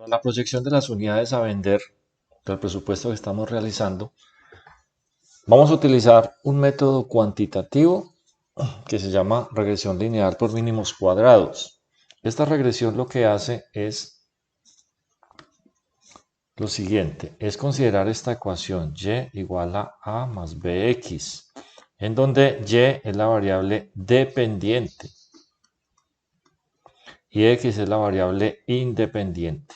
Para la proyección de las unidades a vender del presupuesto que estamos realizando, vamos a utilizar un método cuantitativo que se llama regresión lineal por mínimos cuadrados. Esta regresión lo que hace es lo siguiente, es considerar esta ecuación y igual a más bx, en donde y es la variable dependiente y x es la variable independiente.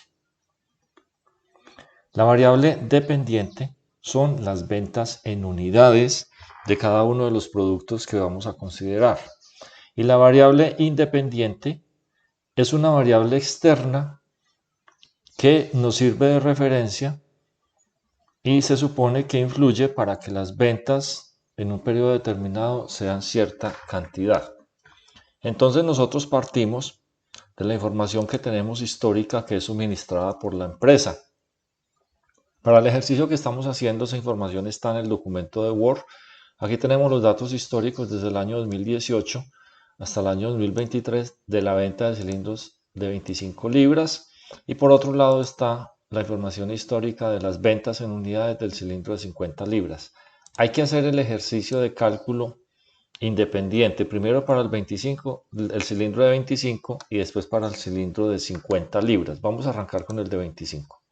La variable dependiente son las ventas en unidades de cada uno de los productos que vamos a considerar. Y la variable independiente es una variable externa que nos sirve de referencia y se supone que influye para que las ventas en un periodo determinado sean cierta cantidad. Entonces nosotros partimos de la información que tenemos histórica que es suministrada por la empresa. Para el ejercicio que estamos haciendo, esa información está en el documento de Word. Aquí tenemos los datos históricos desde el año 2018 hasta el año 2023 de la venta de cilindros de 25 libras. Y por otro lado está la información histórica de las ventas en unidades del cilindro de 50 libras. Hay que hacer el ejercicio de cálculo independiente, primero para el cilindro de 25 y después para el cilindro de 50 libras. Vamos a arrancar con el de 25.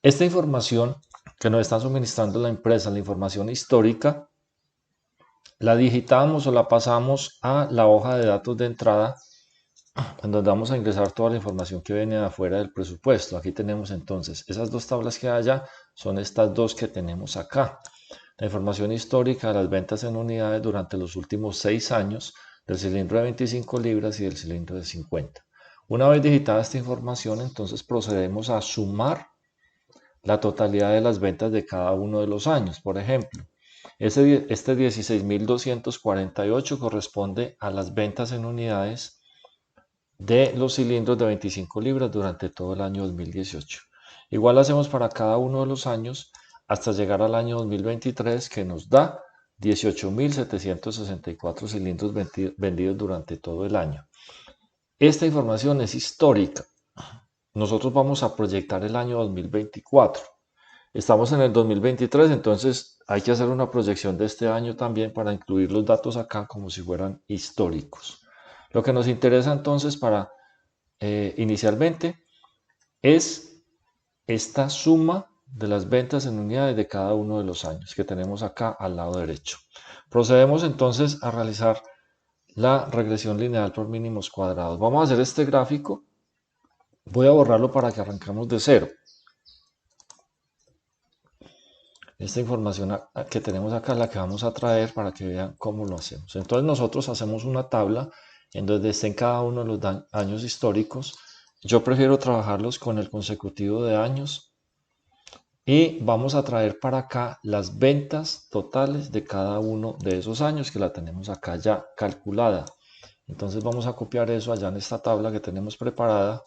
Esta información que nos está suministrando la empresa, la información histórica, la digitamos o la pasamos a la hoja de datos de entrada, en donde vamos a ingresar toda la información que viene de afuera del presupuesto. Aquí tenemos entonces esas dos tablas que hay allá, son estas dos que tenemos acá. La información histórica de las ventas en unidades durante los últimos 6 años del cilindro de 25 libras y del cilindro de 50. Una vez digitada esta información, entonces procedemos a sumar la totalidad de las ventas de cada uno de los años. Por ejemplo, este 16.248 corresponde a las ventas en unidades de los cilindros de 25 libras durante todo el año 2018. Igual hacemos para cada uno de los años hasta llegar al año 2023, que nos da 18.764 cilindros vendidos durante todo el año. Esta información es histórica. Nosotros vamos a proyectar el año 2024. Estamos en el 2023, entonces hay que hacer una proyección de este año también para incluir los datos acá como si fueran históricos. Lo que nos interesa entonces para inicialmente es esta suma de las ventas en unidades de cada uno de los años que tenemos acá al lado derecho. Procedemos entonces a realizar la regresión lineal por mínimos cuadrados. Vamos a hacer este gráfico. Voy a borrarlo para que arrancamos de cero. Esta información que tenemos acá es la que vamos a traer para que vean cómo lo hacemos. Entonces nosotros hacemos una tabla en donde estén cada uno de los años históricos. Yo prefiero trabajarlos con el consecutivo de años. Y vamos a traer para acá las ventas totales de cada uno de esos años que la tenemos acá ya calculada. Entonces vamos a copiar eso allá en esta tabla que tenemos preparada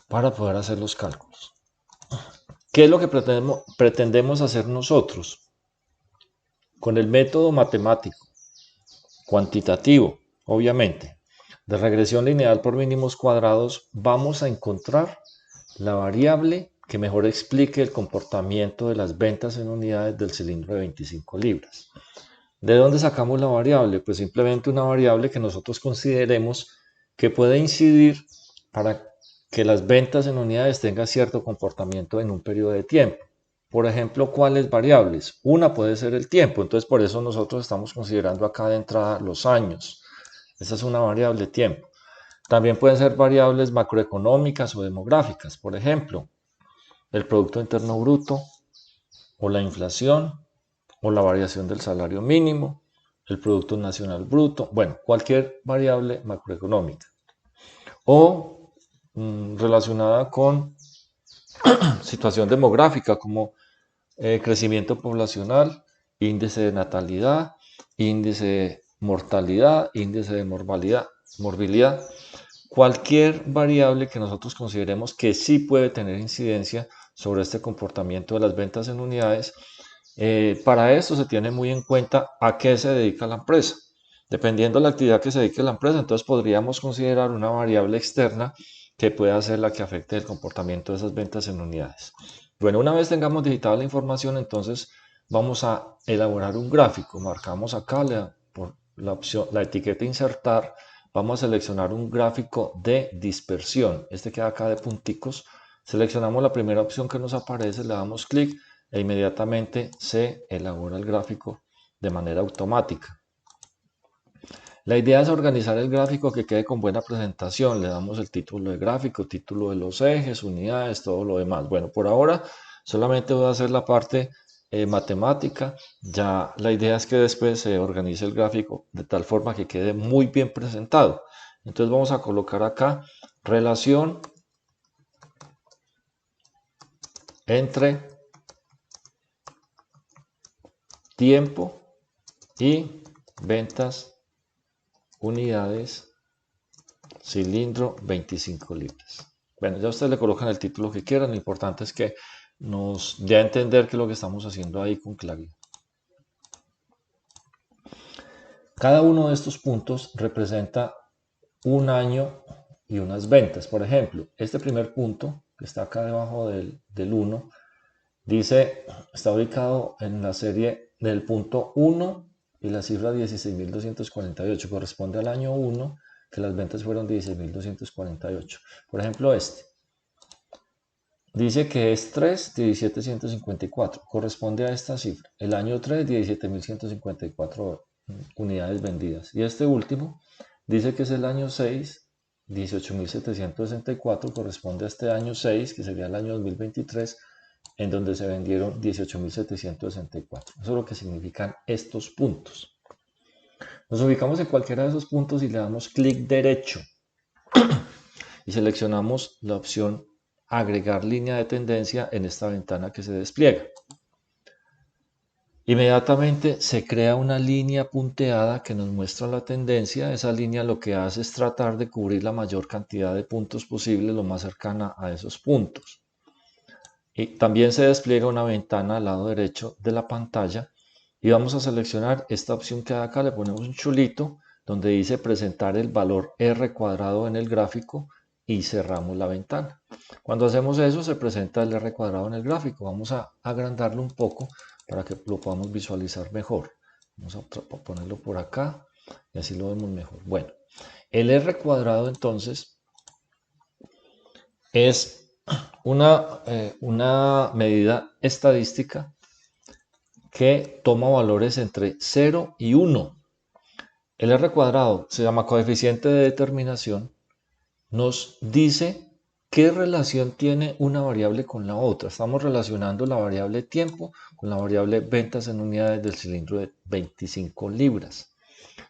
para poder hacer los cálculos. ¿Qué es lo que pretendemos hacer nosotros? Con el método matemático, cuantitativo, obviamente, de regresión lineal por mínimos cuadrados, vamos a encontrar la variable que mejor explique el comportamiento de las ventas en unidades del cilindro de 25 libras. ¿De dónde sacamos la variable? Pues simplemente una variable que nosotros consideremos que puede incidir para que las ventas en unidades tengan cierto comportamiento en un periodo de tiempo. Por ejemplo, ¿cuáles variables? Una puede ser el tiempo, entonces por eso nosotros estamos considerando acá de entrada los años. Esa es una variable tiempo. También pueden ser variables macroeconómicas o demográficas, por ejemplo, el Producto Interno Bruto, o la inflación, o la variación del salario mínimo, el Producto Nacional Bruto, bueno, cualquier variable macroeconómica. O relacionada con situación demográfica como crecimiento poblacional, índice de natalidad, índice de mortalidad, índice de morbilidad, cualquier variable que nosotros consideremos que sí puede tener incidencia sobre este comportamiento de las ventas en unidades. Para esto se tiene muy en cuenta a qué se dedica la empresa. Dependiendo de la actividad que se dedique la empresa, entonces podríamos considerar una variable externa que pueda ser la que afecte el comportamiento de esas ventas en unidades. Bueno, una vez tengamos digitada la información, entonces vamos a elaborar un gráfico. Marcamos acá por la opción, la etiqueta insertar. Vamos a seleccionar un gráfico de dispersión. Este queda acá de punticos. Seleccionamos la primera opción que nos aparece, le damos clic e inmediatamente se elabora el gráfico de manera automática. La idea es organizar el gráfico que quede con buena presentación. Le damos el título de gráfico, título de los ejes, unidades, todo lo demás. Bueno, por ahora solamente voy a hacer la parte matemática. Ya la idea es que después se organice el gráfico de tal forma que quede muy bien presentado. Entonces vamos a colocar acá relación entre tiempo y ventas unidades cilindro 25 libras. Bueno, ya ustedes le colocan el título que quieran, lo importante es que nos dé a entender que es lo que estamos haciendo ahí con claridad. Cada uno de estos puntos representa un año y unas ventas. Por ejemplo, este primer punto que está acá debajo del 1, dice, está ubicado en la serie del punto 1 y la cifra 16.248 corresponde al año 1, que las ventas fueron 16.248. Por ejemplo, este dice que es 3, 17.154, corresponde a esta cifra. El año 3, 17.154 unidades vendidas. Y este último dice que es el año 6, 18.764, corresponde a este año 6, que sería el año 2023, en donde se vendieron 18.764. Eso es lo que significan estos puntos. Nos ubicamos en cualquiera de esos puntos y le damos clic derecho y seleccionamos la opción agregar línea de tendencia en esta ventana que se despliega. Inmediatamente se crea una línea punteada que nos muestra la tendencia. Esa línea lo que hace es tratar de cubrir la mayor cantidad de puntos posible, lo más cercana a esos puntos. Y también se despliega una ventana al lado derecho de la pantalla y vamos a seleccionar esta opción que hay acá, le ponemos un chulito donde dice presentar el valor R cuadrado en el gráfico y cerramos la ventana. Cuando hacemos eso se presenta el R cuadrado en el gráfico. Vamos a agrandarlo un poco para que lo podamos visualizar mejor. Vamos a ponerlo por acá y así lo vemos mejor. Bueno, el R cuadrado entonces es una medida estadística que toma valores entre 0 y 1. El R cuadrado se llama coeficiente de determinación, nos dice qué relación tiene una variable con la otra. Estamos relacionando la variable tiempo con la variable ventas en unidades del cilindro de 25 libras.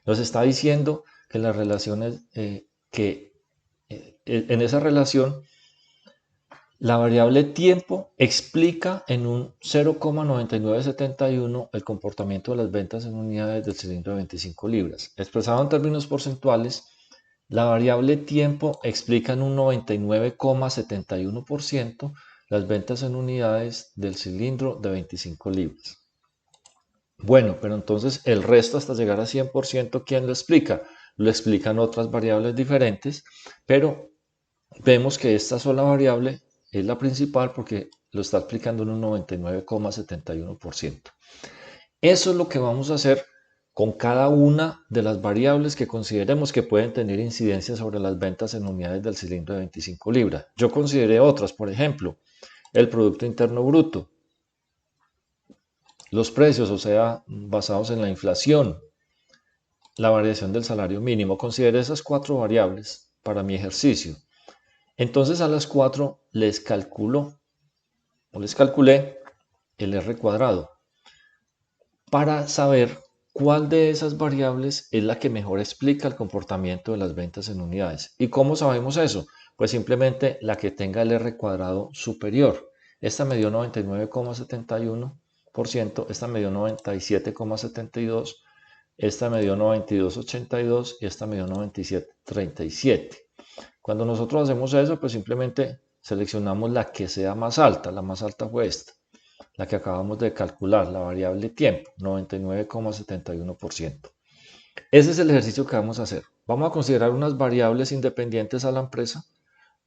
Nos está diciendo que las relaciones, en esa relación, la variable tiempo explica en un 0,9971 el comportamiento de las ventas en unidades del cilindro de 25 libras. Expresado en términos porcentuales, la variable tiempo explica en un 99,71% las ventas en unidades del cilindro de 25 libras. Bueno, pero entonces el resto hasta llegar a 100%, ¿quién lo explica? Lo explican otras variables diferentes, pero vemos que esta sola variable es la principal porque lo está explicando en un 99,71%. Eso es lo que vamos a hacer con cada una de las variables que consideremos que pueden tener incidencia sobre las ventas en unidades del cilindro de 25 libras. Yo consideré otras, por ejemplo, el Producto Interno Bruto, los precios, o sea, basados en la inflación, la variación del salario mínimo. Consideré esas 4 variables para mi ejercicio. Entonces a las 4 les calculé el R cuadrado para saber cuál de esas variables es la que mejor explica el comportamiento de las ventas en unidades. ¿Y cómo sabemos eso? Pues simplemente la que tenga el R cuadrado superior. Esta me dio 99,71%, esta me dio 97,72%, esta me dio 92,82% y esta me dio 97,37%. Cuando nosotros hacemos eso, pues simplemente seleccionamos la que sea más alta. La más alta fue esta, la que acabamos de calcular, la variable tiempo, 99,71%. Ese es el ejercicio que vamos a hacer. Vamos a considerar unas variables independientes a la empresa.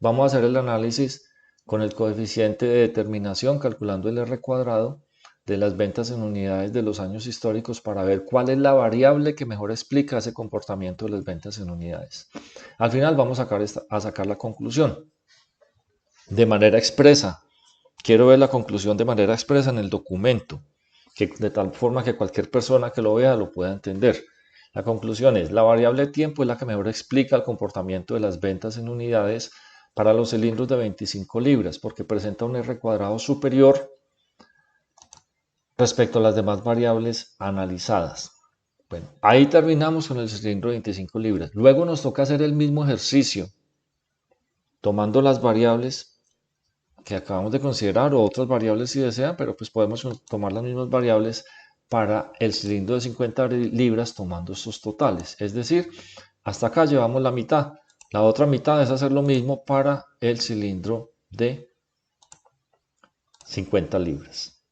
vamos a hacer el análisis con el coeficiente de determinación calculando el R cuadrado de las ventas en unidades de los años históricos para ver cuál es la variable que mejor explica ese comportamiento de las ventas en unidades. Al final vamos a sacar la conclusión de manera expresa. Quiero ver la conclusión de manera expresa en el documento, de tal forma que cualquier persona que lo vea lo pueda entender. La conclusión es, la variable tiempo es la que mejor explica el comportamiento de las ventas en unidades para los cilindros de 25 libras, porque presenta un R cuadrado superior respecto a las demás variables analizadas. Bueno, ahí terminamos con el cilindro de 25 libras. Luego nos toca hacer el mismo ejercicio, tomando las variables que acabamos de considerar o otras variables si desean, pero pues podemos tomar las mismas variables para el cilindro de 50 libras tomando estos totales. Es decir, hasta acá llevamos la mitad. La otra mitad es hacer lo mismo para el cilindro de 50 libras.